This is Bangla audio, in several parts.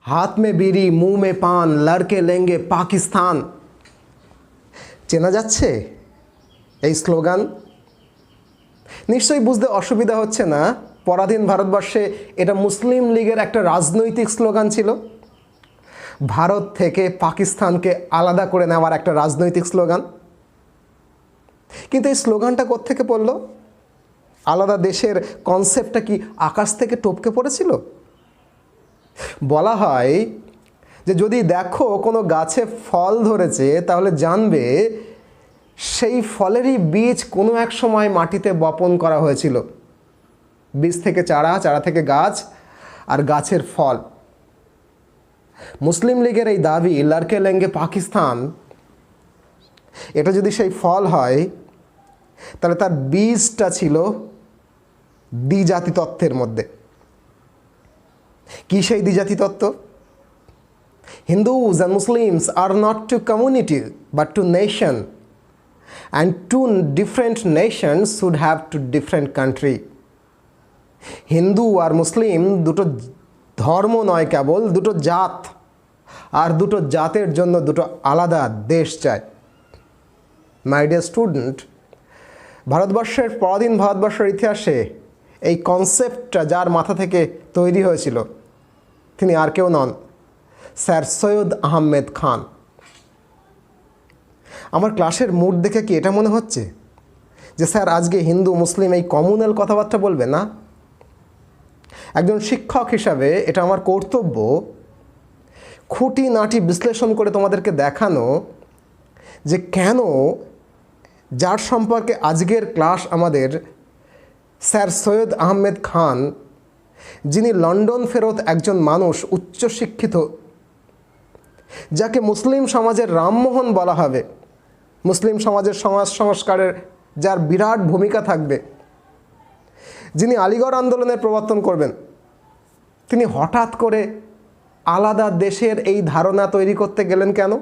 हाथ में बीड़ी मुंह में पान लड़के लेंगे पाकिस्तान। চেনা যাচ্ছে এই স্লোগান? নিশ্চয়ই বুঝতে অসুবিধা হচ্ছে না, পরাধীন ভারতবর্ষে এটা মুসলিম লীগের একটা রাজনৈতিক স্লোগান ছিল। ভারত থেকে পাকিস্তানকে আলাদা করে নেওয়ার একটা রাজনৈতিক স্লোগান। কিন্তু এই স্লোগানটা কোত্থেকে পড়ল? আলাদা দেশের কনসেপ্টটা কি আকাশ থেকে টপকে পড়েছিল? বলা হয় যে যদি দেখো কোনো গাছে ফল ধরেছে তাহলে জানবে সেই ফলেরই বীজ কোনো এক সময় মাটিতে বপন করা হয়েছিল। বীজ থেকে চারা, চারা থেকে গাছ, আর গাছের ফল। মুসলিম লীগের এই দাবি লড়কে লেঙ্গে পাকিস্তান, এটা যদি সেই ফল হয় তাহলে তার বীজটা ছিল দ্বিজাতি তত্ত্বের মধ্যে। কি সেই দ্বিজাতি তত্ত্ব? Hindus and Muslims are not two community but two nation, and two different nations should have two different country. Hindu আর মুসলিম দুটো ধর্ম নয়, কেবল দুটো জাত, আর দুটো জাতের জন্য দুটো আলাদা দেশ চাই। মাই ডিয়ার স্টুডেন্ট, ভারতবর্ষের পরাধীন ভারতবর্ষের ইতিহাসে এই কনসেপ্টটা যার মাথা থেকে তৈরি হয়েছিল তিনি আর কেউ নন, স্যার সৈয়দ আহমেদ খান। আমার ক্লাসের মুড দেখে কি এটা মনে হচ্ছে যে স্যার আজকে হিন্দু মুসলিম এই কমিউনাল কথাবার্তা বলবে না? একজন শিক্ষক হিসাবে এটা আমার কর্তব্য খুঁটিনাটি বিশ্লেষণ করে তোমাদেরকে দেখানো যে কেন যার সম্পর্কে আজকের ক্লাস আমাদের, স্যার সৈয়দ আহমেদ খান, যিনি লন্ডন ফেরত একজন মানুষ, উচ্চশিক্ষিত, যাকে মুসলিম সমাজের রামমোহন বলা হবে, মুসলিম সমাজের সমাজ সংস্কারের যার বিরাট ভূমিকা থাকবে, যিনি আলিগড় আন্দোলনের প্রবর্তন করবেন, তিনি হঠাৎ করে আলাদা দেশের এই ধারণা তৈরি করতে গেলেন কেন?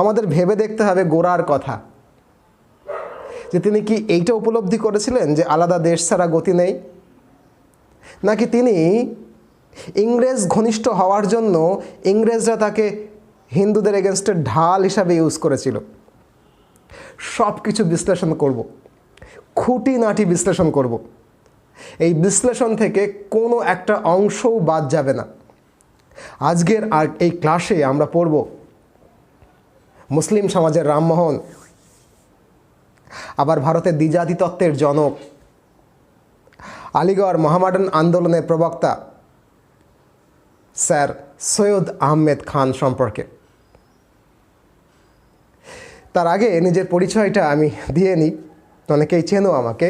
আমাদের ভেবে দেখতে হবে গোড়ার কথা, যে তিনি কি এইটা উপলব্ধি করেছিলেন যে আলাদা দেশ ছাড়া গতি নেই, নাকি তিনি ইংরেজ ঘনিষ্ঠ হওয়ার জন্য ইংরেজরা তাকে হিন্দুদের এগেনস্টে ঢাল হিসাবে ইউজ করেছিল? সব কিছু বিশ্লেষণ করব, খুঁটিনাটি বিশ্লেষণ করব। এই বিশ্লেষণ থেকে কোনো একটা অংশও বাদ যাবে না। আজকের আর এই ক্লাসে আমরা পড়ব মুসলিম সমাজের রামমোহন, আবার ভারতের দ্বিজাতি তত্ত্বের জনক, আলিগড় মহামডার্ন আন্দোলনের প্রবক্তা স্যার সৈয়দ আহমেদ খান সম্পর্কে। তার আগে নিজের পরিচয়টা আমি দিয়ে নিই, অনেকেই চেনো আমাকে।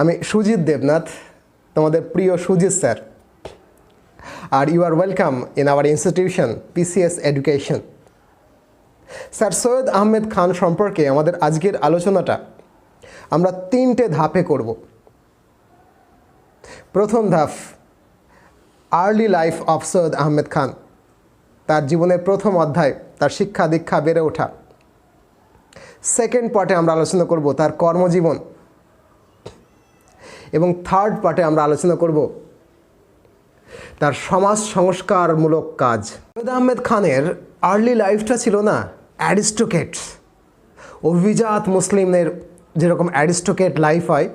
আমি সুজিত দেবনাথ, তোমাদের প্রিয় সুজিত স্যার, আর you are welcome in our institution PCS education. Sir Syed Ahmed Khan সম্পর্কে আমাদের আজকের আলোচনাটা আমরা 3টে ধাপে করব। প্রথম ধাপ, early life of Syed Ahmed Khan, তার জীবনের প্রথম অধ্যায়, তার শিক্ষা দীক্ষা, বেড়ে ওঠা। সেকেন্ড পার্টে আমরা আলোচনা করব তার কর্মজীবন, এবং থার্ড পার্টে আমরা আলোচনা করব তার সমাজ সংস্কারমূলক কাজ। সৈয়দ আহমেদ খানের আর্লি লাইফটা ছিল না অ্যারিস্টোক্রেটস, অভিজাত মুসলিমদের যেরকম অ্যারিস্টোক্রেট লাইফ হয়,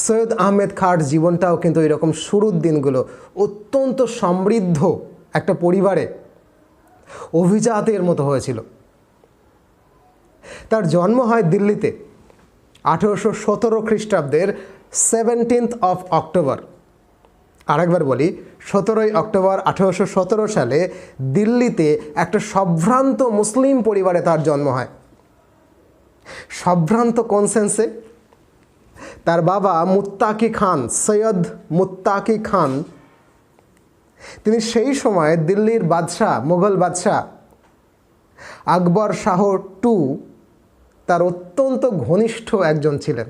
সৈয়দ আহমেদ খাঁর জীবনটাও কিন্তু এরকম শুরুর দিনগুলো অত্যন্ত সমৃদ্ধ একটা পরিবারে অভিজাতের মতো হয়েছিল। তার জন্ম হয় দিল্লিতে 1817 খ্রিস্টাব্দের 17th of October। আরেকবার বলি, 17ই অক্টোবর 1817 সালে দিল্লিতে একটা সম্ভ্রান্ত মুসলিম পরিবারে তার জন্ম হয়। সম্ভ্রান্ত কোন সেন্সে? তার বাবা মুত্তাকি খান, সৈয়দ মুত্তাকি খান, তিনি সেই সময় দিল্লির বাদশাহ, মুঘল বাদশাহ আকবর শাহ টু, তার অত্যন্ত ঘনিষ্ঠ একজন ছিলেন।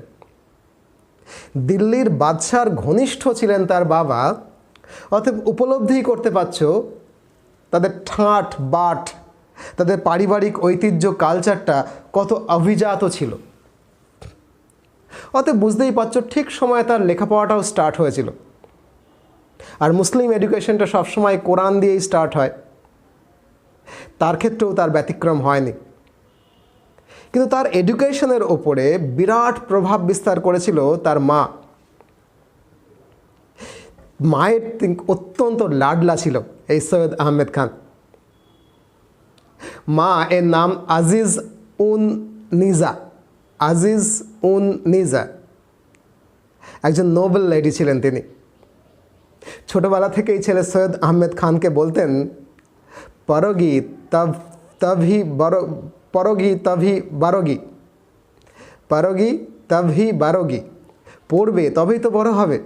দিল্লির বাদশার ঘনিষ্ঠ ছিলেন তার বাবা, অতএব উপলব্ধি করতে পারছ তাদের ঠাট বাট, তাদের পারিবারিক ঐতিহ্য, কালচারটা কত অভিজাত ছিল। অতএব বুঝতেই পারছো ঠিক সময়ে তার লেখাপড়াটাও স্টার্ট হয়েছিল। আর মুসলিম এডুকেশনটা সবসময় কোরআন দিয়েই স্টার্ট হয়, তার ক্ষেত্রেও তার ব্যতিক্রম হয়নি। কিন্তু তার এডুকেশনের ওপরে বিরাট প্রভাব বিস্তার করেছিল তার মা। মায়ের অত্যন্ত লাডলা ছিল এই সৈয়দ আহমেদ খান। মা এর নাম আজিজ উন নিজা। আজিজ উন নিজা একজন নোবেল লেডি ছিলেন তিনি। ছোটবেলা থেকেই ছেলে সৈয়দ আহমেদ খানকে বলতেন, পরোগি তভি পরোগি তভি বারোগি, পরোগি তভি বারোগি, পড়বে তবেই তো বড় হবে।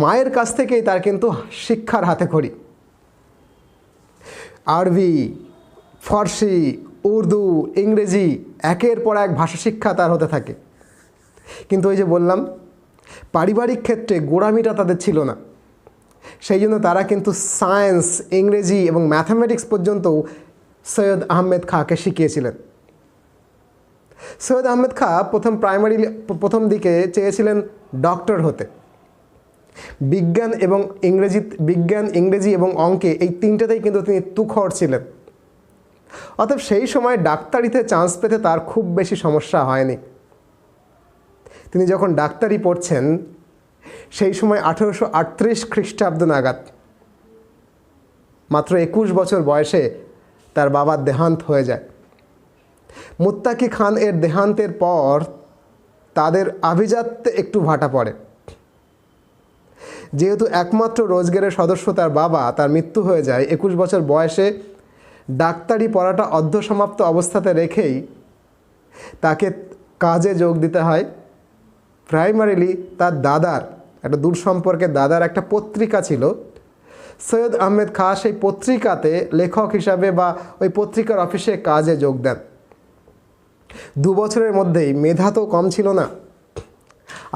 মায়ের কাছ থেকেই তার কিন্তু শিক্ষার হাতে খড়ি। আরবি, ফার্সি, উর্দু, ইংরেজি একের পর এক ভাষা শিক্ষা তার হতে থাকে। কিন্তু ওই যে বললাম, পারিবারিক ক্ষেত্রে গোঁড়ামিটা তাদের ছিল না। সেই জন্য তারা কিন্তু সায়েন্স, ইংরেজি এবং ম্যাথামেটিক্স পর্যন্তও সৈয়দ আহমেদ খাঁকে শিখিয়েছিলেন। সৈয়দ আহমেদ খাঁ প্রথম দিকে চেয়েছিলেন ডক্টর হতে। বিজ্ঞান, ইংরেজি এবং অঙ্কে এই তিনটাতেই কিন্তু তিনি তুখর ছিলেন। অতএব সেই সময় ডাক্তারিতে চান্স পেতে তার খুব বেশি সমস্যা হয়নি। তিনি যখন ডাক্তারি পড়ছেন সেই সময় 1838 খ্রিস্টাব্দ নাগাদ, মাত্র 21 বছর বয়সে তার বাবার দেহান্ত হয়ে যায়। মুত্তাকি খান এর দেহান্তের পর তাদের আভিজাত্যে একটু ভাটা পড়ে। যেহেতু একমাত্র রোজগারের সদস্য তার বাবা, তার মৃত্যু হয়ে যায় 21 বছর বয়সে। ডাক্তারি পড়াটা অর্ধসমাপ্ত অবস্থাতে রেখেই তাকে কাজে যোগ দিতে হয়। প্রাইমারিলি তার দাদার, একটা দূর সম্পর্কের দাদার একটা পত্রিকা ছিল। সৈয়দ আহমেদ খাঁ সেই পত্রিকাতে লেখক হিসাবে বা ওই পত্রিকার অফিসে কাজে যোগ দেন। 2 বছরের মধ্যেই, মেধা তো কম ছিল না,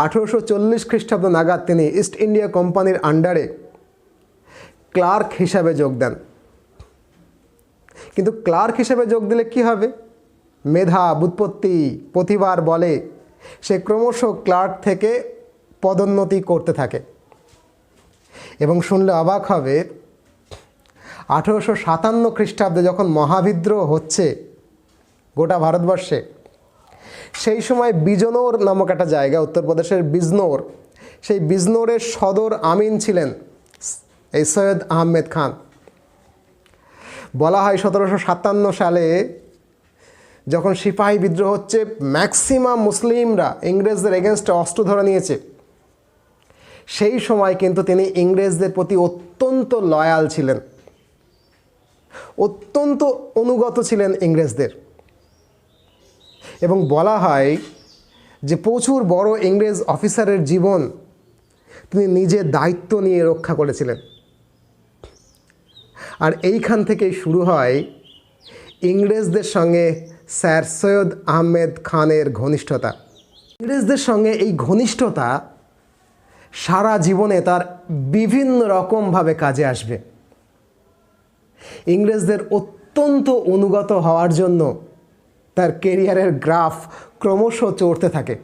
1840 খ্রিস্টাব্দ নাগাদ তিনি ইস্ট ইন্ডিয়া কোম্পানির আন্ডারে ক্লার্ক হিসাবে যোগ দেন। কিন্তু ক্লার্ক হিসেবে যোগ দিলে কি হবে? মেধা, বুৎপত্তি, প্রতিভার বলে সে ক্রমশ ক্লার্ক থেকে পদোন্নতি করতে থাকে। এবং শুনলে অবাক হবে, 1857 খ্রিস্টাব্দে যখন মহাবিদ্রোহ হচ্ছে গোটা ভারতবর্ষে, সেই সময় বিজনোর নামক একটা জায়গা, উত্তরপ্রদেশের বিজনোর, সেই বিজনোরের সদর আমিন ছিলেন এই সৈয়দ আহমেদ খান। বলা হয় 1757 সালে যখন সিপাহী বিদ্রোহ হচ্ছে, ম্যাক্সিমাম মুসলিমরা ইংরেজদের এগেনস্টে অস্ত্র ধরে নিয়েছে, সেই সময় কিন্তু তিনি ইংরেজদের প্রতি অত্যন্ত লয়াল ছিলেন, অত্যন্ত অনুগত ছিলেন ইংরেজদের। এবং বলা হয় যে প্রচুর বড় ইংরেজ অফিসারের জীবন তিনি নিজের দায়িত্ব নিয়ে রক্ষা করেছিলেন। আর এইখান থেকেই শুরু হয় ইংরেজদের সঙ্গে স্যার সৈয়দ আহমেদ খানের ঘনিষ্ঠতা। ইংরেজদের সঙ্গে এই ঘনিষ্ঠতা সারা জীবনে তার বিভিন্ন রকমভাবে কাজে আসবে। ইংরেজদের অত্যন্ত অনুগত হওয়ার জন্য তার কেরিয়ারের গ্রাফ ক্রমশ চড়তে থাকে।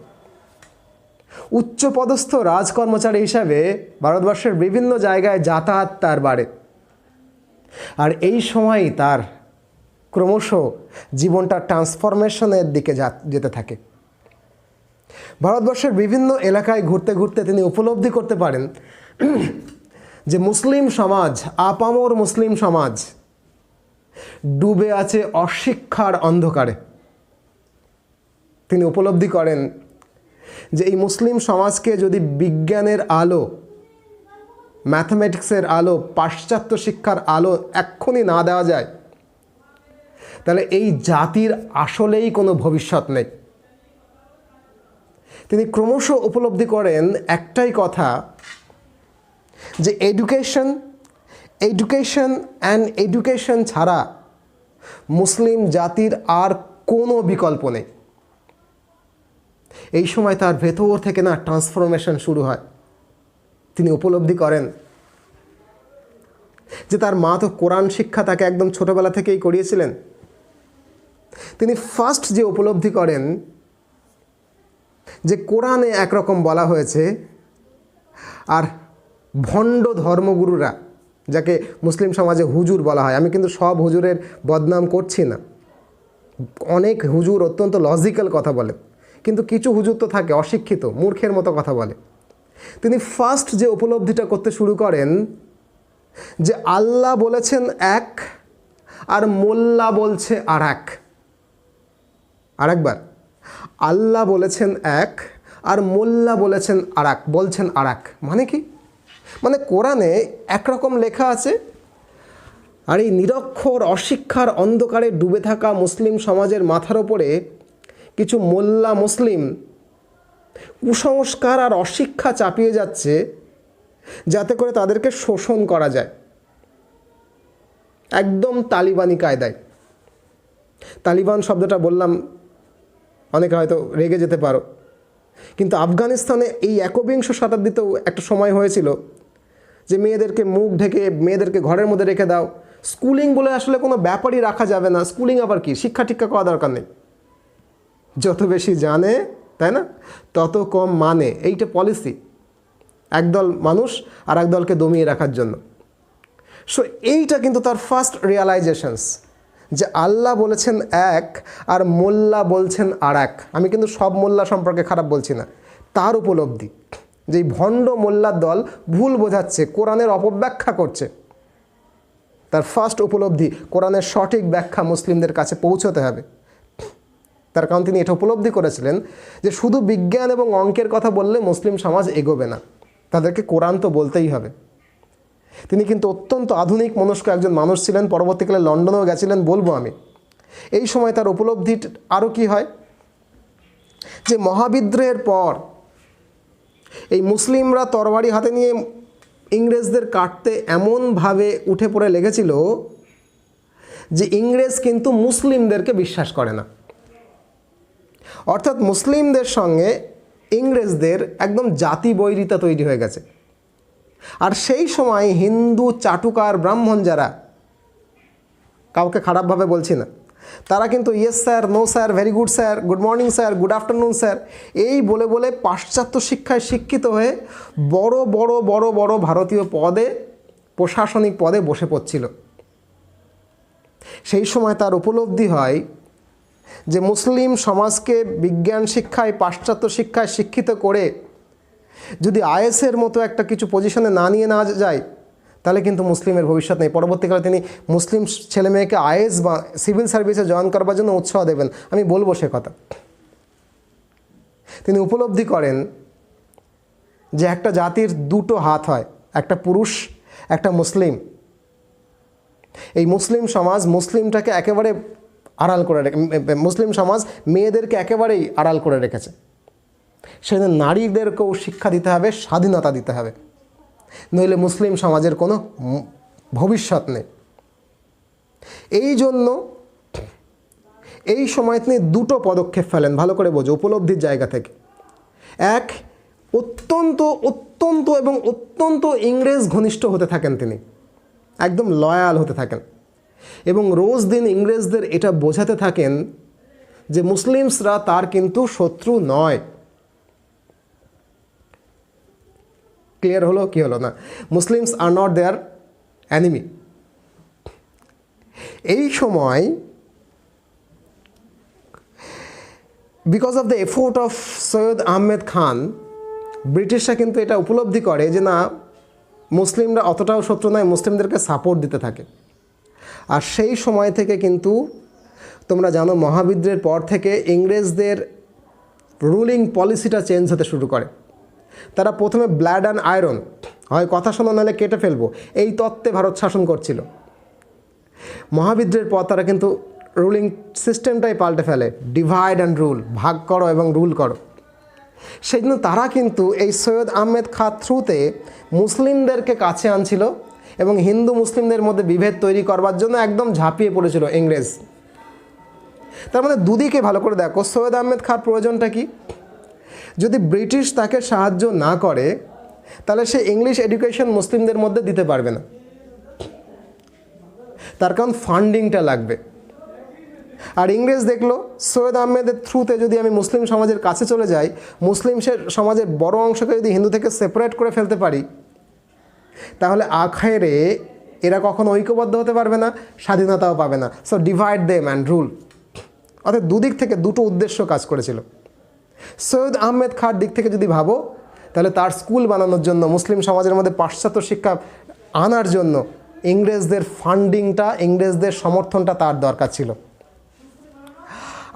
উচ্চপদস্থ রাজকর্মচারী হিসাবে ভারতবর্ষের বিভিন্ন জায়গায় যাতায়াত তার বাড়ে। আর এই সময়ই তার ক্রমশ জীবনটা ট্রান্সফরমেশনের দিকে যেতে থাকে। ভারতবর্ষের বিভিন্ন এলাকায় ঘুরতে ঘুরতে তিনি উপলব্ধি করতে পারেন যে মুসলিম সমাজ, আপামর মুসলিম সমাজ ডুবে আছে অশিক্ষার অন্ধকারে। তিনি উপলব্ধি করেন যে এই মুসলিম সমাজকে যদি বিজ্ঞানের আলো, ম্যাথামেটিক্সের আলো, পাশ্চাত্য শিক্ষার আলো এক্ষুনি না দেওয়া যায়, তাহলে এই জাতির আসলেই কোনো ভবিষ্যৎ নেই। তিনি ক্রমশ উপলব্ধি করেন একটাই কথা, যে এডুকেশন ছাড়া মুসলিম জাতির আর কোনো বিকল্প নেই। এই সময় তার ভেতর থেকে না ট্রান্সফরমেশন শুরু হয়। তিনি উপলব্ধি করেন যে তার মা তো কোরআন শিক্ষা তাকে একদম ছোটবেলা থেকেই করিয়েছিলেন। তিনি ফার্স্ট যে উপলব্ধি করেন যে কোরআনে একরকম বলা হয়েছে, আর ভণ্ড ধর্মগুরুরা, যাকে মুসলিম সমাজে হুজুর বলা হয়, আমি কিন্তু সব হুজুরের বদনাম করছি না, অনেক হুজুর অত্যন্ত লজিক্যাল কথা বলে, কিন্তু কিছু হুজুর তো থাকে অশিক্ষিত, মূর্খের মতো কথা বলে। তিনি ফার্স্ট যে উপলব্ধিটা করতে শুরু করেন যে আল্লাহ বলেছেন এক আর মোল্লা বলছে আর এক। আরেকবার, আল্লাহ বলেছেন এক আর মোল্লা বলেছেন আর এক। মানে কি? মানে কোরআনে একরকম লেখা আছে, আর এই নিরক্ষর অশিক্ষার অন্ধকারে ডুবে থাকা মুসলিম সমাজের মাথার ওপরে কিছু মোল্লা মুসলিম কুসংস্কার আর অশিক্ষা চাপিয়ে যাচ্ছে, যাতে করে তাদেরকে শোষণ করা যায়, একদম তালিবানি কায়দায়। তালিবান শব্দটা বললাম, অনেকে হয়তো রেগে যেতে পারো, কিন্তু আফগানিস্তানে এই একবিংশ শতাব্দীতেও একটা সময় হয়েছিল যে মেয়েদেরকে মুখ ঢেকে, মেয়েদেরকে ঘরের মধ্যে রেখে দাও, স্কুলিং বলে আসলে কোনো ব্যাপারই রাখা যাবে না। স্কুলিং আবার কি? শিক্ষা টিক্ষা করা দরকার নেই, যত বেশি জানে, তাই না, তত কম মানে। এইটা পলিসি, একদল মানুষ আর একদলকে দমিয়ে রাখার জন্য। সো এইটা কিন্তু তার ফার্স্ট রিয়ালাইজেশনস, যে আল্লাহ বলেছেন এক আর মোল্লা বলছেন আর এক। আমি কিন্তু সব মোল্লা সম্পর্কে খারাপ বলছি না, তার উপলব্ধি যে ভণ্ড মোল্লার দল ভুল বোঝাচ্ছে, কোরআনের অপব্যাখ্যা করছে। তার ফার্স্ট উপলব্ধি, কোরআনের সঠিক ব্যাখ্যা মুসলিমদের কাছে পৌঁছতে হবে। তার কারণ তিনি এটা উপলব্ধি করেছিলেন যে শুধু বিজ্ঞান এবং অঙ্কের কথা বললে মুসলিম সমাজ এগোবে না, তাদেরকে কোরআন তো বলতেই হবে। তিনি কিন্তু অত্যন্ত আধুনিক মনস্ক একজন মানুষ ছিলেন, পরবর্তীকালে লন্ডনেও গেছিলেন, বলবো আমি। এই সময় তার উপলব্ধি আরও কি হয়, যে মহাবিদ্রোহের পর এই মুসলিমরা তরবারি হাতে নিয়ে ইংরেজদের কাটতে এমনভাবে উঠে পড়ে লেগেছিল যে ইংরেজ কিন্তু মুসলিমদেরকে বিশ্বাস করে না। অর্থাৎ মুসলিমদের সঙ্গে ইংরেজদের একদম জাতি বৈরিতা তৈরি হয়ে গেছে। আর সেই সময় হিন্দু চাটুকার ব্রাহ্মণ যারা, কাউকে খারাপভাবে বলছি না, তারা কিন্তু yes sir, no sir, very good sir, good morning sir, good afternoon sir, এই বলে বলে পাশ্চাত্য শিক্ষায় শিক্ষিত হয়ে বড় বড় বড় বড় ভারতীয় পদে, প্রশাসনিক পদে বসে পড়ছিল। সেই সময় তার উপলব্ধি হয় যে মুসলিম সমাজকে বিজ্ঞান শিক্ষায়, পাশ্চাত্য শিক্ষায় শিক্ষিত করে যদি আইএসের মতো একটা কিছু পজিশনে না নিয়ে না যায়, তাহলে কিন্তু মুসলিমের ভবিষ্যৎ নেই। পরবর্তীকালে তিনি মুসলিম ছেলেমেয়েকে আইএস বা সিভিল সার্ভিসে জয়েন করবার জন্য উৎসাহ দেবেন, আমি বলবো সে কথা। তিনি উপলব্ধি করেন যে একটা জাতির দুটো হাত হয়, একটা পুরুষ, একটা মুসলিম। এই মুসলিম সমাজ মুসলিমটাকে একেবারে আড়াল করে মুসলিম সমাজ মেয়েদেরকে একেবারেই আড়াল করে রেখেছে। সেজন্য নারীদেরকেও শিক্ষা দিতে হবে, স্বাধীনতা দিতে হবে, নইলে মুসলিম সমাজের কোনো ভবিষ্যৎ নেই। এই জন্য এই সময় তিনি দুটো পদক্ষেপ ফেলেন, ভালো করে বোঝো, উপলব্ধির জায়গা থেকে। এক, অত্যন্ত অত্যন্ত এবং অত্যন্ত ইংরেজ ঘনিষ্ঠ হতে থাকেন তিনি, একদম লয়াল হতে থাকেন, এবং রোজ দিন ইংরেজদের এটা বোঝাতে থাকেন যে মুসলিমসরা তার কিন্তু শত্রু নয়। ক্লিয়ার হলো কি হলো না? Muslims are not their enemy. এই সময় because of the effort of Syed Ahmed Khan, ব্রিটিশরা কিন্তু এটা উপলব্ধি করে যে না, মুসলিমরা অতটাও শত্রু নয়, মুসলিমদেরকে সাপোর্ট দিতে থাকে। আর সেই সময় থেকে কিন্তু তোমরা জানো, মহাবিদ্রোহের পর থেকে ইংরেজদের রুলিং পলিসিটা চেঞ্জ হতে শুরু করে। তারা প্রথমে ব্লাড অ্যান্ড আয়রন, হয় কথা শোনো নাহলে কেটে ফেলবো, এই তত্ত্বে ভারত শাসন করছিল। মহাবিদ্রোহের পর তারা কিন্তু রুলিং সিস্টেমটাই পাল্টে ফেলে, ডিভাইড অ্যান্ড রুল, ভাগ করো এবং রুল করো। সেই জন্য তারা কিন্তু এই সৈয়দ আহমেদ খান থ্রুতে মুসলিমদেরকে কাছে আনছিল এবং হিন্দু মুসলিমদের মধ্যে বিভেদ তৈরি করবার জন্য একদম ঝাঁপিয়ে পড়েছিল ইংরেজ। তার মানে দুদিকে ভালো করে দেখো, সৈয়দ আহমেদ খান প্রয়োজনটা কি? যদি ব্রিটিশ তাকে সাহায্য না করে, তাহলে সে ইংলিশ এডুকেশন মুসলিমদের মধ্যে দিতে পারবে না। তার কারণ ফান্ডিংটা লাগবে। আর ইংরেজ দেখলো সৈয়দ আহমেদের থ্রুতে যদি আমি মুসলিম সমাজের কাছে চলে যাই, মুসলিম সমাজের বড় অংশকে যদি হিন্দু থেকে সেপারেট করে ফেলতে পারি, তাহলে আখেরে এরা কখনো ঐক্যবদ্ধ হতে পারবে না, স্বাধীনতাও পাবে না। So divide them and rule. অর্থাৎ দুদিক থেকে দুটো উদ্দেশ্য কাজ করেছিল। সৈয়দ আহমেদ খাঁর দিক থেকে যদি ভাবো, তাহলে তার স্কুল বানানোর জন্য, মুসলিম সমাজের মধ্যে পাশ্চাত্য শিক্ষা আনার জন্য ইংরেজদের ফান্ডিংটা, ইংরেজদের সমর্থনটা তার দরকার ছিল।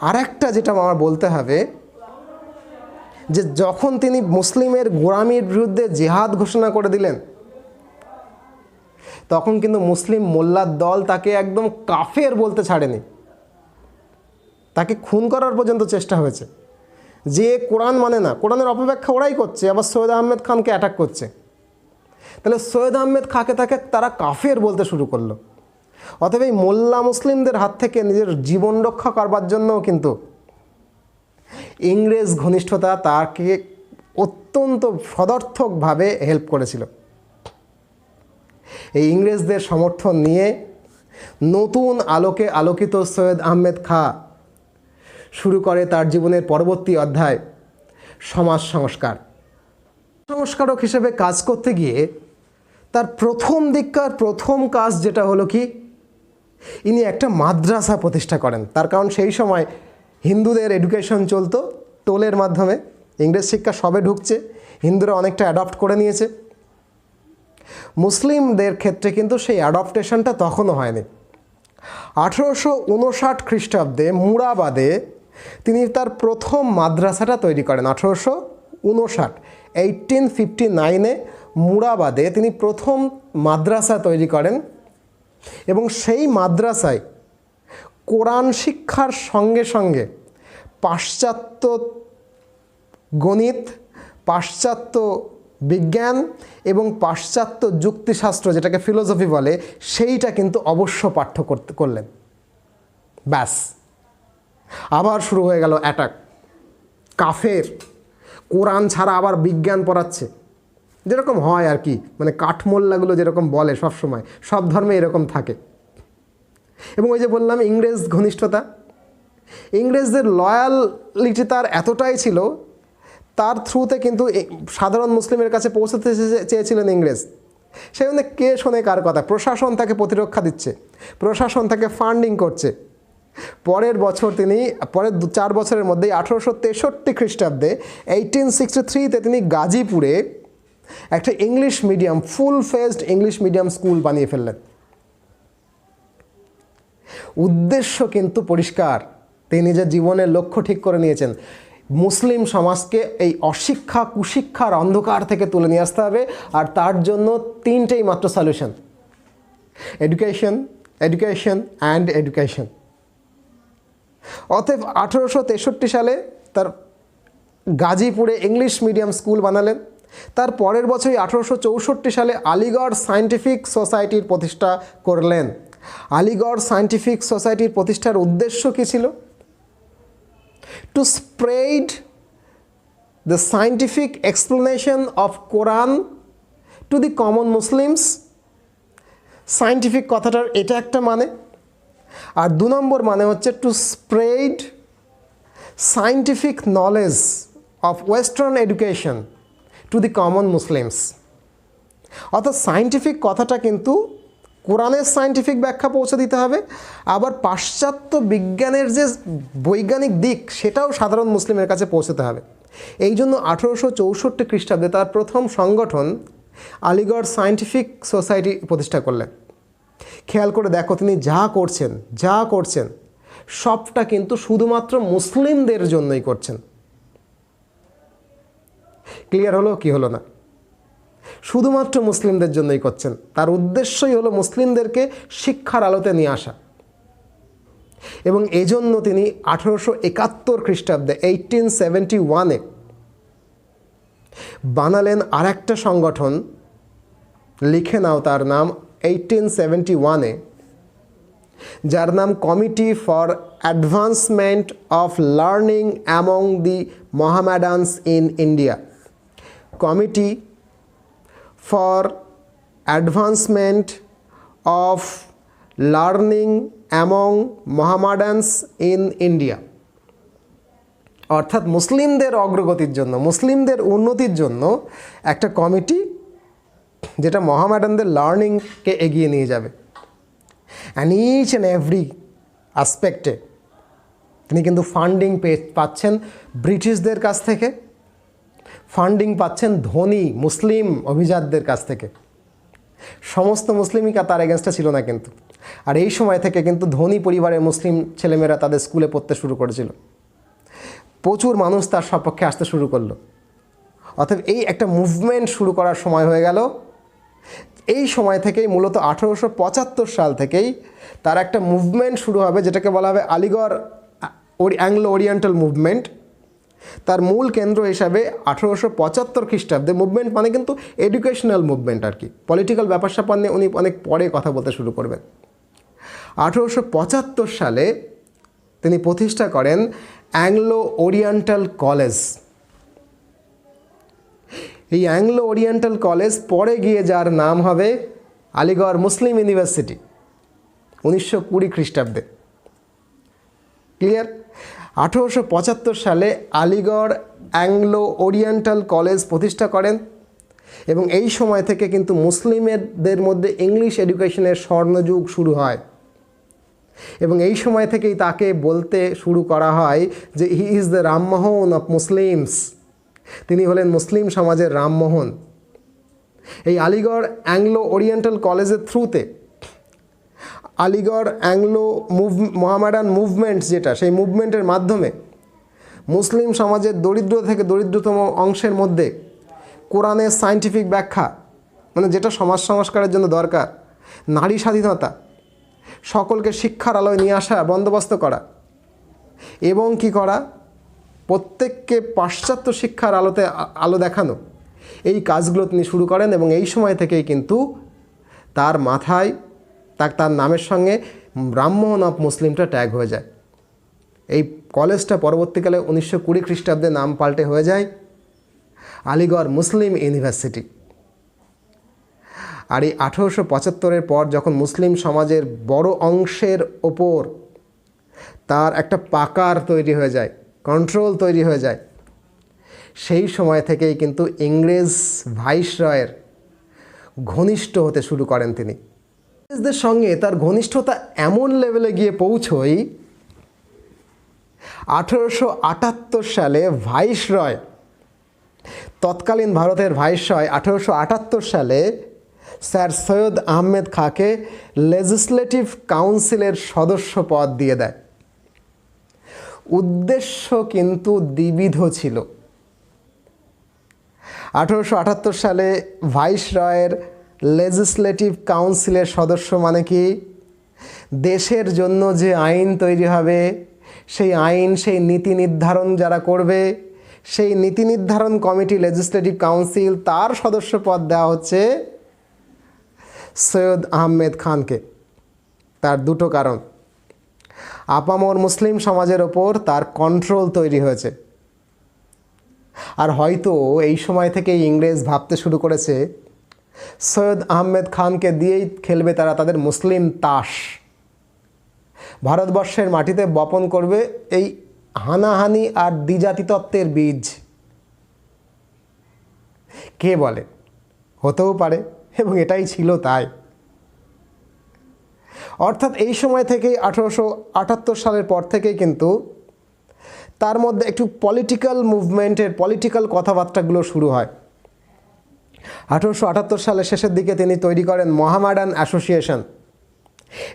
আর একটা যেটা আমার বলতে হবে, যে যখন তিনি মুসলিমের গোলামির বিরুদ্ধে জিহাদ ঘোষণা করে দিলেন, তখন কিন্তু মুসলিম মোল্লার দল তাকে একদম কাফের বলতে ছাড়েনি, তাকে খুন করার পর্যন্ত চেষ্টা হয়েছে। যে কোরআন মানে না, কোরআনের অপব্যাখ্যা ওরাই করছে, আবার সৈয়দ আহমেদ খানকে অ্যাটাক করছে। তাহলে সৈয়দ আহমেদ খাঁকে তারা কাফের বলতে শুরু করলো। অতএব এই মোল্লা মুসলিমদের হাত থেকে নিজের জীবন রক্ষা করবার জন্যও কিন্তু ইংরেজ ঘনিষ্ঠতা তাকে অত্যন্ত সদর্থকভাবে হেল্প করেছিল। এই ইংরেজদের সমর্থন নিয়ে নতুন আলোকে আলোকিত সৈয়দ আহমেদ খাঁ শুরু করে তার জীবনের পরবর্তী অধ্যায়, সমাজ সংস্কার। সংস্কারক হিসেবে কাজ করতে গিয়ে তার প্রথম কাজ যেটা হলো কি, ইনি একটা মাদ্রাসা প্রতিষ্ঠা করেন। তার কারণ সেই সময় হিন্দুদের এডুকেশন চলতো টোলের মাধ্যমে, ইংরেজ শিক্ষা সবে ঢুকছে, হিন্দুরা অনেকটা অ্যাডপ্ট করে নিয়েছে। মুসলিমদের ক্ষেত্রে কিন্তু সেই অ্যাডপ্টেশনটা তখনও হয়নি। 1859 খ্রিস্টাব্দে মুরাবাদে তিনি তার প্রথম মাদ্রাসাটা তৈরি করেন। 1859 মুরাবাদে তিনি প্রথম মাদ্রাসা তৈরি করেন, এবং সেই মাদ্রাসায় কোরআন শিক্ষার সঙ্গে সঙ্গে পাশ্চাত্য গণিত, পাশ্চাত্য বিজ্ঞান এবং পাশ্চাত্য যুক্তিশাস্ত্র, যেটাকে ফিলোসফি বলে, সেইটা কিন্তু অবশ্য পাঠ্য করলেন। ব্যাস, আবার শুরু হয়ে গেল অ্যাটাক। কাফের, কোরআন ছাড়া আবার বিজ্ঞান পড়াচ্ছে, যেরকম হয় আর কি, মানে কাঠমোল্লাগুলো যেরকম বলে সবসময়, সব ধর্মে এরকম থাকে। এবং ওই যে বললাম ইংরেজ ঘনিষ্ঠতা, ইংরেজদের লয়ালিটি তার এতটাই ছিল, তার থ্রুতে কিন্তু সাধারণ মুসলিমের কাছে পৌঁছাতে চেয়েছিলেন ইংরেজ। সেই জন্য কে শোনে কার কথা? প্রশাসন তাকে প্রতিরক্ষা দিচ্ছে, প্রশাসন তাকে ফান্ডিং করছে। পরের 4 বছরের মধ্যেই 1863 খ্রিস্টাব্দে 1863-তে তিনি গাজীপুরে একটা ইংলিশ মিডিয়াম, ফুল ফেজড ইংলিশ মিডিয়াম স্কুল বানিয়ে ফেললেন। উদ্দেশ্য কিন্তু পরিষ্কার, তিনি নিজের জীবনের লক্ষ্য ঠিক করে নিয়েছেন, মুসলিম সমাজকে এই অশিক্ষা কুশিক্ষার অন্ধকার থেকে তুলে নিয়ে আসতে হবে। আর তার জন্য 3টেই মাত্র solution: education, education and education. অতএব 1863 সালে তার গাজীপুরে ইংলিশ মিডিয়াম স্কুল বানালেন। তার পরের বছরই 1864 সালে আলিগড় সায়েন্টিফিক সোসাইটির প্রতিষ্ঠা করলেন। আলিগড় সায়েন্টিফিক সোসাইটির প্রতিষ্ঠার উদ্দেশ্য কী ছিল? To spread the scientific explanation of Quran to the common Muslims. Scientific কথাটার এটা একটা মানে, আর 2 নম্বর মানে হচ্ছে to spread scientific knowledge of western education to the common Muslims. অর্থাৎ সায়েন্টিফিক কথাটা কিন্তু কোরআনের সায়েন্টিফিক ব্যাখ্যা পৌঁছে দিতে হবে, আবার পাশ্চাত্য বিজ্ঞানের যে বৈজ্ঞানিক দিক সেটাও সাধারণ মুসলিমের কাছে পৌঁছতে হবে। এই জন্য 1864 খ্রিস্টাব্দে তার প্রথম সংগঠন আলিগড় সায়েন্টিফিক সোসাইটি প্রতিষ্ঠা করলেন। খেয়াল করে দেখো, তিনি যা করছেন সবটা কিন্তু শুধুমাত্র মুসলিমদের জন্যই করছেন। ক্লিয়ার হলো কি হলো না? শুধুমাত্র মুসলিমদের জন্যই করছেন। তার উদ্দেশ্যই হলো মুসলিমদেরকে শিক্ষার আলোতে নিয়ে আসা। এবং এজন্য তিনি 1871 খ্রিস্টাব্দে 1871-এ বানালেন আর একটা সংগঠন, লিখে নাও তার নাম, 1871-এ, যার নাম committee for advancement of learning among the Mohammedans in India. Committee for advancement of learning among Mohammedans in India, অর্থাৎ মুসলিমদের অগ্রগতির জন্য, মুসলিমদের উন্নতির জন্য একটা কমিটি যেটা মোহামেডানদের লার্নিংকে এগিয়ে নিয়ে যাবে। অ্যান্ড ইচ অ্যান্ড এভরি আসপেক্টে তিনি কিন্তু ফান্ডিং পাচ্ছেন ব্রিটিশদের কাছ থেকে, ফান্ডিং পাচ্ছেন ধনী মুসলিম অভিজাতদের কাছ থেকে। সমস্ত মুসলিমই তার এগেনস্টে ছিল না কিন্তু। আর এই সময় থেকে কিন্তু ধনী পরিবারের মুসলিম ছেলেমেয়েরা তাদের স্কুলে পড়তে শুরু করেছিল, প্রচুর মানুষ তার সপক্ষে আসতে শুরু করলো। অতএব এই একটা মুভমেন্ট শুরু করার সময় হয়ে গেল। এই সময় থেকেই মূলত 1875 সাল থেকেই তার একটা মুভমেন্ট শুরু হবে যেটাকে বলা হবে আলিগড় অ্যাংলো ওরিয়েন্টাল মুভমেন্ট। তার মূল কেন্দ্র হিসাবে 1875 খ্রিস্টাব্দে, মুভমেন্ট মানে কিন্তু এডুকেশনাল মুভমেন্ট আর কি, পলিটিক্যাল ব্যাপার স্যাপার নিয়ে উনি অনেক পরে কথা বলতে শুরু করবেন। 1875 সালে তিনি প্রতিষ্ঠা করেন অ্যাংলো ওরিয়েন্টাল কলেজ। এই অ্যাংলো ওরিয়েন্টাল কলেজ পরে গিয়ে যার নাম হবে আলিগড় মুসলিম ইউনিভার্সিটি 1920 খ্রিস্টাব্দে। ক্লিয়ার? 1875 সালে আলিগড় অ্যাংলো ওরিয়েন্টাল কলেজ প্রতিষ্ঠা করেন এবং এই সময় থেকে কিন্তু মুসলিমদের মধ্যে ইংলিশ এডুকেশনের স্বর্ণযুগ শুরু হয়। এবং এই সময় থেকেই তাকে বলতে শুরু করা হয় যে he is the Rammohan of Muslims, তিনি হলেন মুসলিম সমাজের রামমোহন। এই আলিগড় অ্যাংলো ওরিয়েন্টাল কলেজের থ্রুতে আলিগড় অ্যাংলো মোহামেডান মুভমেন্ট যেটা, সেই মুভমেন্টের মাধ্যমে মুসলিম সমাজের দরিদ্র থেকে দরিদ্রতম অংশের মধ্যে কোরআনের সায়েন্টিফিক ব্যাখ্যা, মানে যেটা সমাজ সংস্কারের জন্য দরকার, নারী স্বাধীনতা, সকলকে শিক্ষার আলোয় নিয়ে আসা, বন্দোবস্ত করা এবং কি করা, প্রত্যেককে পাশ্চাত্য শিক্ষার আলো দেখানো, এই কাজগুলো তিনি শুরু করেন। এবং এই সময় থেকেই কিন্তু তার মাথায় তার নামের সঙ্গে রামমোহন অফ মুসলিমটা ট্যাগ হয়ে যায়। এই কলেজটা পরবর্তীকালে 1920 খ্রিস্টাব্দে নাম পাল্টে হয়ে যায় আলিগড় মুসলিম ইউনিভার্সিটি। আর এই 1875 পর যখন মুসলিম সমাজের বড় অংশের ওপর তার একটা পাকার তৈরি হয়ে যায়, কন্ট্রোল তৈরি হয়ে যায়, সেই সময় থেকেই কিন্তু ইংরেজ ভাইসরয়ের ঘনিষ্ঠ হতে শুরু করেন তিনি। ইংরেজদের সঙ্গে তার ঘনিষ্ঠতা এমন লেভেলে গিয়ে পৌঁছয় 1878 সালে ভাইসরয়, তৎকালীন ভারতের ভাইসরয় 1878 সালে স্যার সৈয়দ আহমেদ খাঁকে লেজিসলেটিভ কাউন্সিলের সদস্য পদ দিয়ে দেয়। উদ্দেশ্য কিন্তু দ্বিবিধ ছিল। 1878 সালে ভাইসরয়ের লেজিসলেটিভ কাউন্সিলের সদস্য মানে কি, দেশের জন্য যে আইন তৈরি হবে সেই আইন, সেই নীতি নির্ধারণ যারা করবে, সেই নীতি নির্ধারণ কমিটি লেজিসলেটিভ কাউন্সিল, তার সদস্য পদ দেওয়া হচ্ছে সৈয়দ আহমেদ খানকে। তার দুটো কারণ, আপামর মুসলিম সমাজের ওপর তার কন্ট্রোল তৈরি হয়েছে। আর হয়তো এই সময় থেকেই ইংরেজ ভাবতে শুরু করেছে সৈয়দ আহমেদ খানকে দিয়েই খেলবে তারা তাদের মুসলিম তাস, ভারতবর্ষের মাটিতে বপন করবে এই হানাহানি আর দ্বিজাতি তত্ত্বের বীজ। কে বলে, হতেও পারে, এবং এটাই ছিল তাই। অর্থাৎ এই সময় থেকেই 1878 সালের পর থেকেই কিন্তু তার মধ্যে একটু পলিটিক্যাল মুভমেন্টের পলিটিক্যাল কথাবার্তাগুলো শুরু হয়। 1878 সালের শেষের দিকে তিনি তৈরি করেন মোহামেডান অ্যাসোসিয়েশন।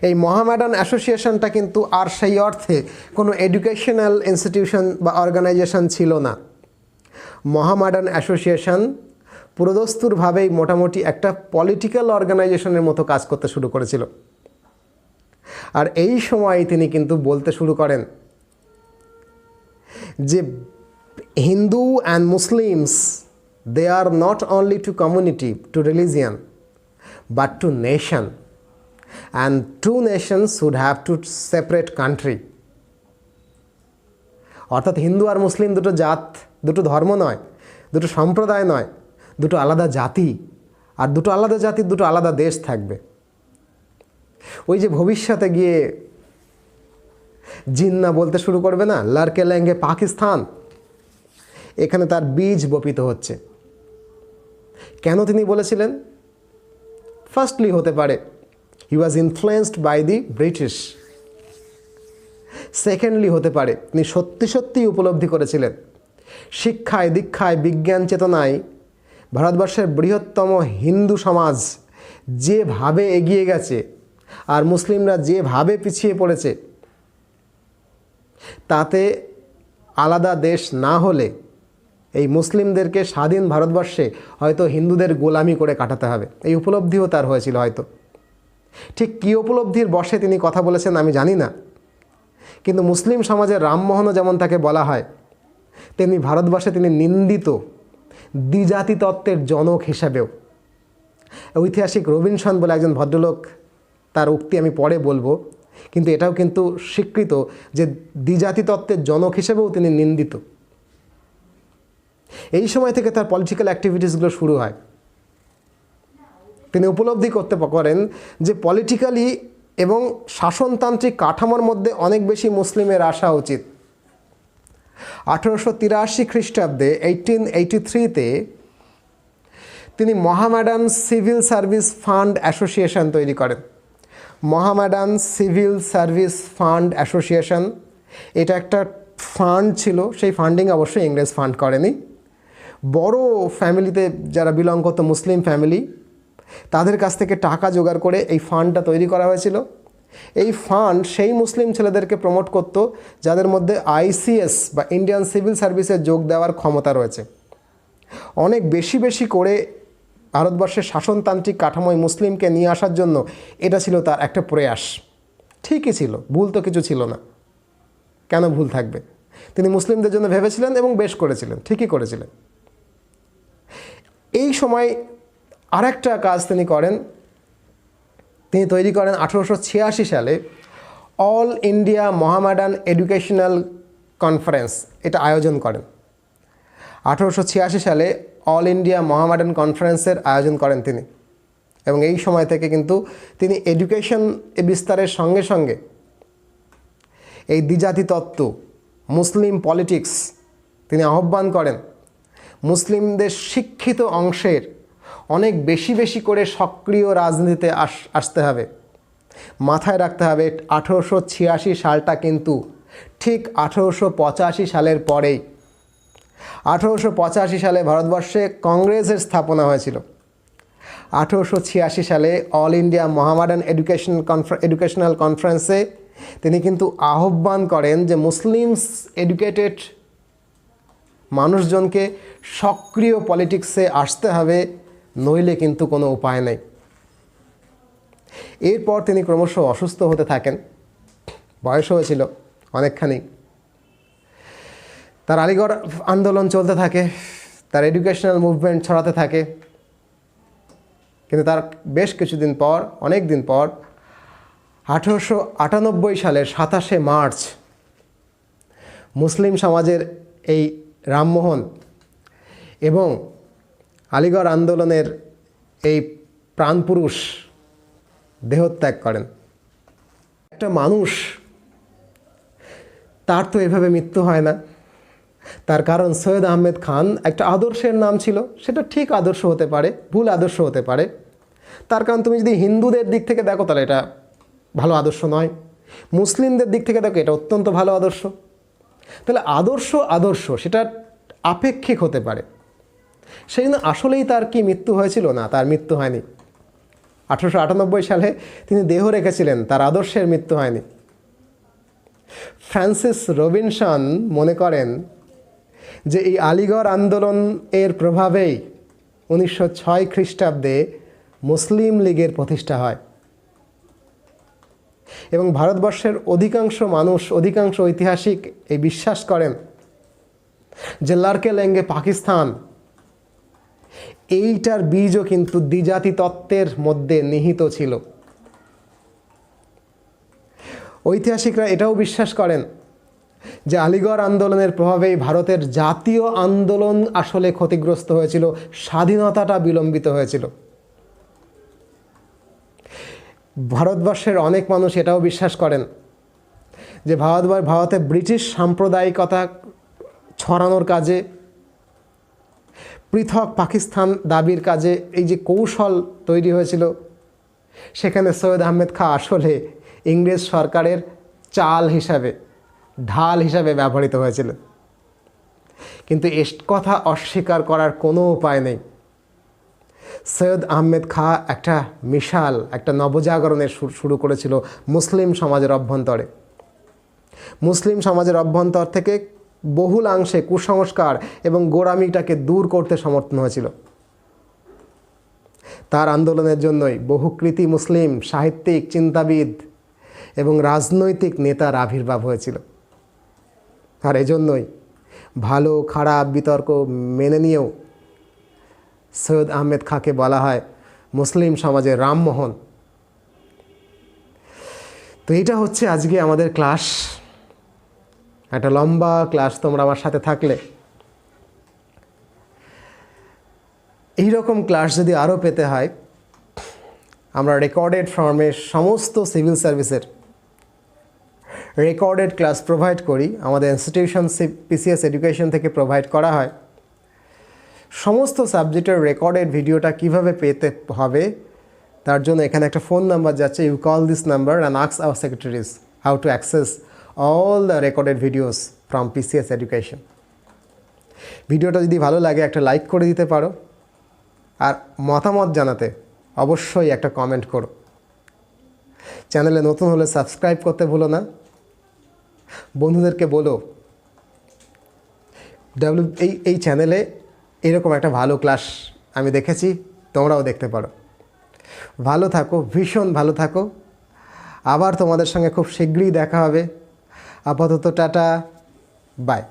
এই মোহামেডান অ্যাসোসিয়েশনটা কিন্তু আর সেই অর্থে কোনো এডুকেশনাল ইনস্টিটিউশন বা অর্গানাইজেশন ছিল না। মোহামেডান অ্যাসোসিয়েশন পুরোদস্তুরভাবেই মোটামুটি একটা পলিটিক্যাল অর্গানাইজেশনের মতো কাজ করতে শুরু করেছিল। আর এই সময় তিনি কিন্তু বলতে শুরু করেন যে Hindu and Muslims, they are not only to community, to religion, but to nation, and two nations should have to separate country. অর্থাৎ হিন্দু আর মুসলিম দুটো জাত, দুটো ধর্ম নয়, দুটো সম্প্রদায় নয়, দুটো আলাদা জাতি, আর দুটো আলাদা জাতির দুটো আলাদা দেশ থাকবে। ওই যে ভবিষ্যতে গিয়ে জিন্না বলতে শুরু করবে না, লড়কে লেঙ্গে পাকিস্তান, এখানে তার বীজ বপিত হচ্ছে। কেন তিনি বলেছিলেন? ফার্স্টলি হতে পারে he was influenced by the British. Secondly হতে পারে তিনি সত্যি সত্যিই উপলব্ধি করেছিলেন শিক্ষায়, দীক্ষায়, বিজ্ঞান চেতনায় ভারতবর্ষের বৃহত্তম হিন্দু সমাজ যেভাবে এগিয়ে গেছে আর মুসলিমরা যেভাবে পিছিয়ে পড়েছে, তাতে আলাদা দেশ না হলে এই মুসলিমদেরকে স্বাধীন ভারতবর্ষে হয়তো হিন্দুদের গোলামি করে কাটাতে হবে, এই উপলব্ধিও তার হয়েছিল হয়তো। ঠিক কী উপলব্ধির বশে তিনি কথা বলেছেন আমি জানি না, কিন্তু মুসলিম সমাজের রামমোহনও যেমন তাকে বলা হয়, তেমনি ভারতবর্ষে তিনি নিন্দিত দ্বিজাতি তত্ত্বের জনক হিসাবেও। ঐতিহাসিক রবিনসন বলে একজন ভদ্রলোক, তার উক্তি আমি পরে বলবো, কিন্তু এটাও কিন্তু স্বীকৃত যে দ্বিজাতি তত্ত্বের জনক হিসেবেও তিনি নিন্দিত। এই সময় থেকে তার পলিটিক্যাল অ্যাক্টিভিটিসগুলো শুরু হয়। তিনি উপলব্ধি করতে করেন যে পলিটিক্যালি এবং শাসনতান্ত্রিক কাঠামোর মধ্যে অনেক বেশি মুসলিমের আসা উচিত। 1883 খ্রিস্টাব্দে 1883-তে তিনি মহামেডান সিভিল সার্ভিস ফান্ড অ্যাসোসিয়েশন তৈরি করেন। মহামেডান সিভিল সার্ভিস ফান্ড অ্যাসোসিয়েশন, এটা একটা ফান্ড ছিল, সেই ফান্ডিং অবশ্যই ইংরেজ ফান্ড করেনি। বড় ফ্যামিলিতে যারা বিলং করতো, মুসলিম ফ্যামিলি, তাদের কাছ থেকে টাকা জোগাড় করে এই ফান্ডটা তৈরি করা হয়েছিল। এই ফান্ড সেই মুসলিম ছেলেদেরকে প্রমোট করত যাদের মধ্যে আইসিএস বা ইন্ডিয়ান সিভিল সার্ভিসে যোগ দেওয়ার ক্ষমতা রয়েছে। অনেক বেশি বেশি করে ভারতবর্ষের শাসনতান্ত্রিক কাঠামোয় মুসলিমকে নিয়ে আসার জন্য এটা ছিল তার একটা প্রয়াস। ঠিকই ছিল, ভুল তো কিছু ছিল না, কেন ভুল থাকবে? তিনি মুসলিমদের জন্য ভেবেছিলেন এবং বেশ করেছিলেন, ঠিকই করেছিলেন। এই সময় আরেকটা কাজ তিনি করেন, তিনি তৈরি করেন 1886 সালে অল ইন্ডিয়া মহামেডান এডুকেশনাল কনফারেন্স, এটা আয়োজন করেন। 1886 সালে অল ইন্ডিয়া মহামেডান কনফারেন্সের আয়োজন করেন তিনি, এবং এই সময় থেকে কিন্তু তিনি এডুকেশন বিস্তারের সঙ্গে সঙ্গে এই দ্বিজাতি তত্ত্ব, মুসলিম পলিটিক্স তিনি আহ্বান করেন। মুসলিমদের শিক্ষিত অংশের অনেক বেশি বেশি করে সক্রিয় রাজনীতিতে আসতে হবে। মাথায় রাখতে হবে 1886 সালটা কিন্তু ঠিক 1885 সালের পরেই। 1885 সালে ভারতবর্ষে কংগ্রেসের স্থাপনা হয়েছিল। 1886 সালে অল ইন্ডিয়া মহামেডান এডুকেশনাল কনফারেন্সে তিনি কিন্তু আহ্বান করেন যে মুসলিমস এডুকেটেড মানুষজনকে সক্রিয় পলিটিক্সে আসতে হবে, নইলে কিন্তু কোনো উপায় নেই। এরপর তিনি ক্রমশ অসুস্থ হতে থাকেন, বয়স হয়েছিল অনেকখানি। তার আলিগড় আন্দোলন চলতে থাকে, তার এডুকেশনাল মুভমেন্ট ছড়াতে থাকে, কিন্তু তার বেশ কিছুদিন পর, অনেক দিন পর 1898 সালের 27শে মার্চ মুসলিম সমাজের এই রামমোহন এবং আলিগড় আন্দোলনের এই প্রাণপুরুষ দেহত্যাগ করেন। একটা মানুষ, তার তো এভাবে মৃত্যু হয় না। তার কারণ সৈয়দ আহমেদ খান একটা আদর্শের নাম ছিল, সেটা ঠিক আদর্শ হতে পারে, ভুল আদর্শ হতে পারে। তার কারণ তুমি যদি হিন্দুদের দিক থেকে দেখো তাহলে এটা ভালো আদর্শ নয়, মুসলিমদের দিক থেকে দেখো এটা অত্যন্ত ভালো আদর্শ। তাহলে আদর্শ সেটা আপেক্ষিক হতে পারে। সেই জন্য আসলেই তার কি মৃত্যু হয়েছিল? না, তার মৃত্যু হয়নি। 1898 সালে তিনি দেহ রেখেছিলেন, তার আদর্শের মৃত্যু হয়নি। ফ্রান্সিস রবিনসন মনে করেন যে এই আলিগড় আন্দোলন এর প্রভাবেই 1906 খ্রিস্টাব্দে মুসলিম লীগের প্রতিষ্ঠা হয়, এবং ভারতবর্ষের অধিকাংশ মানুষ, অধিকাংশ ঐতিহাসিক এই বিশ্বাস করেন যে লড়কে লেঙ্গে পাকিস্তান, এইটার বীজও কিন্তু দ্বিজাতি তত্ত্বের মধ্যে নিহিত ছিল। ঐতিহাসিকরা এটাও বিশ্বাস করেন যে আলিগড় আন্দোলনের প্রভাবেই ভারতের জাতীয় আন্দোলন আসলে ক্ষতিগ্রস্ত হয়েছিল, স্বাধীনতাটা বিলম্বিত হয়েছিল। ভারতবর্ষের অনেক মানুষ এটাও বিশ্বাস করেন যে ভারতে ব্রিটিশ সাম্প্রদায়িকতা ছড়ানোর কাজে, পৃথক পাকিস্তান দাবির কাজে এই যে কৌশল তৈরি হয়েছিল, সেখানে সৈয়দ আহমেদ খাঁ আসলে ইংরেজ সরকারের চাল হিসাবে, ঢাল হিসাবে ব্যবহৃত হয়েছিল। কিন্তু এ কথা অস্বীকার করার কোনো উপায় নেই। সৈয়দ আহমেদ খাঁ একটা মিশাল, একটা নবজাগরণের শুরু করেছিল মুসলিম সমাজের অভ্যন্তরে। মুসলিম সমাজের অভ্যন্তর থেকে বহুলাংশে কুসংস্কার এবং গোঁড়ামিটাকে দূর করতে সমর্থন হয়েছিল। তার আন্দোলনের জন্যই বহু কৃতি মুসলিম সাহিত্যিক, চিন্তাবিদ এবং রাজনৈতিক নেতার আবির্ভাব হয়েছিল। আর এজন্যই ভালো খারাপ বিতর্ক মেনে নিয়েও সৈয়দ আহমেদ খাঁকে বলা হয় মুসলিম সমাজের রামমোহন। তো এইটা হচ্ছে আজকে আমাদের ক্লাস, একটা লম্বা ক্লাস। তোমরা আমার সাথে থাকলে এইরকম ক্লাস যদি আরও পেতে হয়, আমরা রেকর্ডেড ফর্মে সমস্ত সিভিল সার্ভিসের রেকর্ডেড ক্লাস প্রোভাইড করি। আমাদের ইনস্টিটিউশন পিসিএস এডুকেশন থেকে প্রোভাইড করা হয়। সমস্ত সাবজেক্টের রেকর্ডেড ভিডিওটা কিভাবে পেতে হবে তার জন্য এখানে একটা ফোন নাম্বার যাচ্ছে। You call this number and ask our secretaries how to access all the recorded videos from PCS Education. ভিডিওটা যদি ভালো লাগে একটা লাইক করে দিতে পারো, আর মতামত জানাতে অবশ্যই একটা কমেন্ট করো। চ্যানেলে নতুন হলে সাবস্ক্রাইব করতে ভুলো না। বন্ধুদেরকে বলো এই চ্যানেলে এরকম একটা ভালো ক্লাস আমি দেখেছি, তোমরাও দেখতে পারো। ভালো থাকো, ভীষণ ভালো থাকো। আবার তোমাদের সঙ্গে খুব শীঘ্রই দেখা হবে। আপাতত টাটা, বাই।